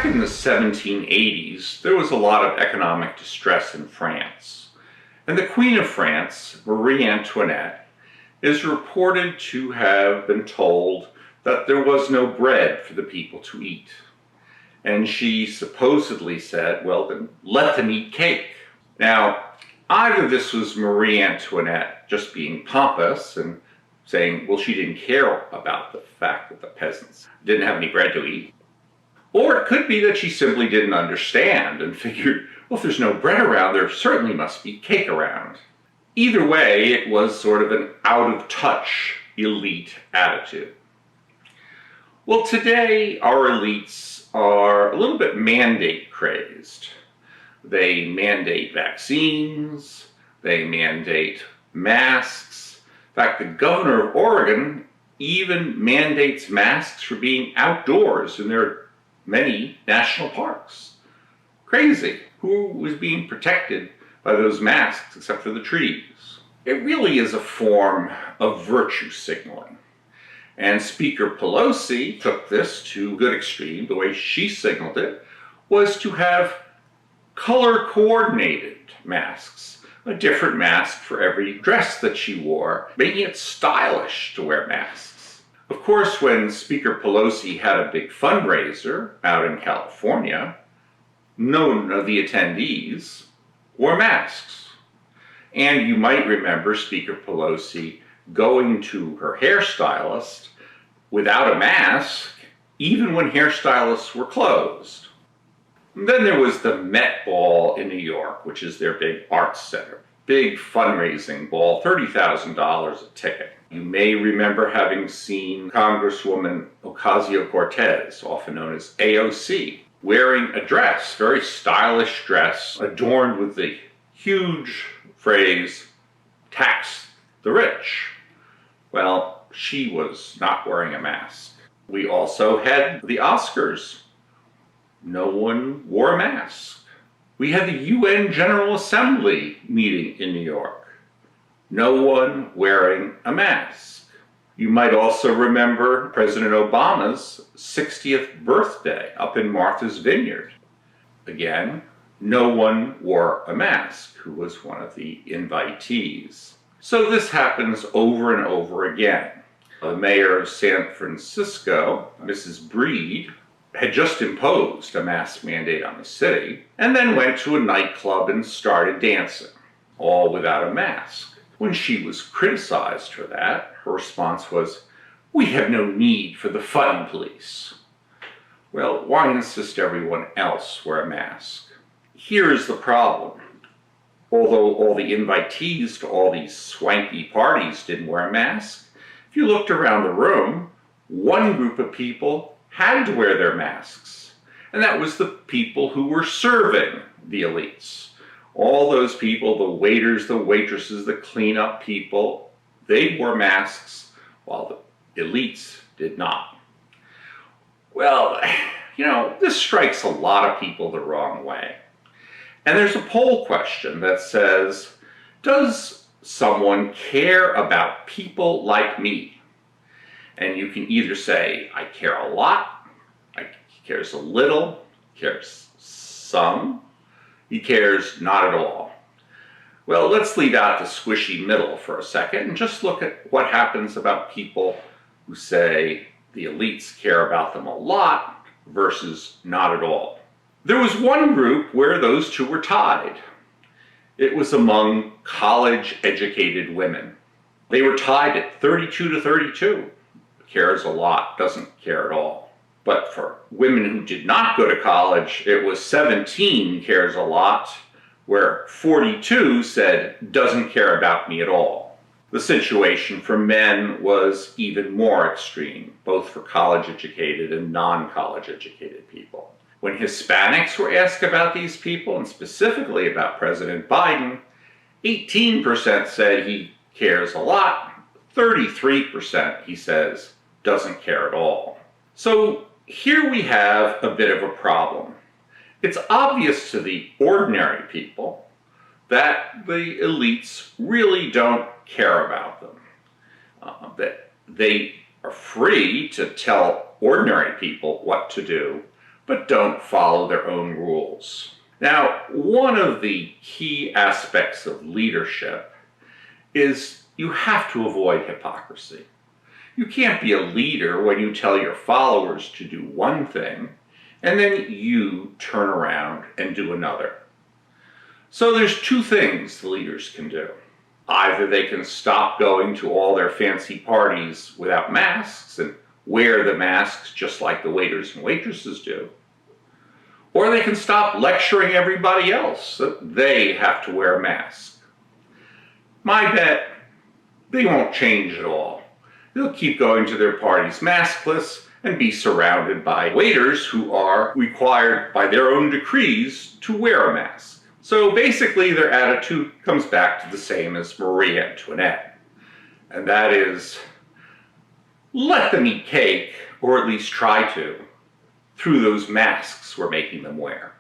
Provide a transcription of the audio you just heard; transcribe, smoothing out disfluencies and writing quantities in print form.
in the 1780s, there was a lot of economic distress in France. And the Queen of France, Marie Antoinette, is reported to have been told that there was no bread for the people to eat. And she supposedly said, well, then let them eat cake. Now, either this was Marie Antoinette just being pompous and saying, well, she didn't care about the fact that the peasants didn't have any bread to eat, or it could be that she simply didn't understand and figured, well, if there's no bread around, there certainly must be cake around. Either way, it was sort of an out-of-touch elite attitude. Well, today our elites are a little bit mandate crazed. They mandate vaccines, they mandate masks. In fact, the governor of Oregon even mandates masks for being outdoors in their many national parks. Crazy. Who was being protected by those masks except for the trees? It really is a form of virtue signaling. And Speaker Pelosi took this to a good extreme. The way she signaled it was to have color-coordinated masks, a different mask for every dress that she wore, making it stylish to wear masks. Of course, when Speaker Pelosi had a big fundraiser out in California, none of the attendees wore masks. And you might remember Speaker Pelosi going to her hairstylist without a mask, even when hairstylists were closed. And then there was the Met Ball in New York, which is their big arts center. Big fundraising ball, $30,000 a ticket. You may remember having seen Congresswoman Ocasio-Cortez, often known as AOC, wearing a dress, very stylish dress, adorned with the huge phrase, "Tax the rich." Well, she was not wearing a mask. We also had the Oscars. No one wore a mask. We had the UN General Assembly meeting in New York. No one wearing a mask. You might also remember President Obama's 60th birthday up in Martha's Vineyard. Again, no one wore a mask who was one of the invitees. So this happens over and over again. The mayor of San Francisco, Mrs. Breed, had just imposed a mask mandate on the city and then went to a nightclub and started dancing, all without a mask. When she was criticized for that, her response was, "We have no need for the fun police." Well, why insist everyone else wear a mask? Here's the problem. Although all the invitees to all these swanky parties didn't wear a mask, if you looked around the room, one group of people had to wear their masks, and that was the people who were serving the elites. All those people, the waiters, the waitresses, the cleanup people, they wore masks while the elites did not. Well, this strikes a lot of people the wrong way. And there's a poll question that says, does someone care about people like me? And you can either say, I care a lot, he cares a little, he cares some, he cares not at all. Well, let's leave out the squishy middle for a second and just look at what happens about people who say the elites care about them a lot versus not at all. There was one group where those two were tied. It was among college-educated women. They were tied at 32 to 32. Cares a lot, doesn't care at all. But for women who did not go to college, it was 17 cares a lot, where 42 said doesn't care about me at all. The situation for men was even more extreme, both for college-educated and non-college-educated people. When Hispanics were asked about these people, and specifically about President Biden, 18% said he cares a lot, 33%, he says, doesn't care at all. So here we have a bit of a problem. It's obvious to the ordinary people that the elites really don't care about them. That they are free to tell ordinary people what to do, but don't follow their own rules. Now, one of the key aspects of leadership is you have to avoid hypocrisy. You can't be a leader when you tell your followers to do one thing, and then you turn around and do another. So there's two things the leaders can do. Either they can stop going to all their fancy parties without masks and wear the masks just like the waiters and waitresses do, or they can stop lecturing everybody else that they have to wear a mask. My bet, they won't change at all. They'll keep going to their parties maskless and be surrounded by waiters who are required by their own decrees to wear a mask. So basically their attitude comes back to the same as Marie Antoinette, and that is, let them eat cake, or at least try to, through those masks we're making them wear.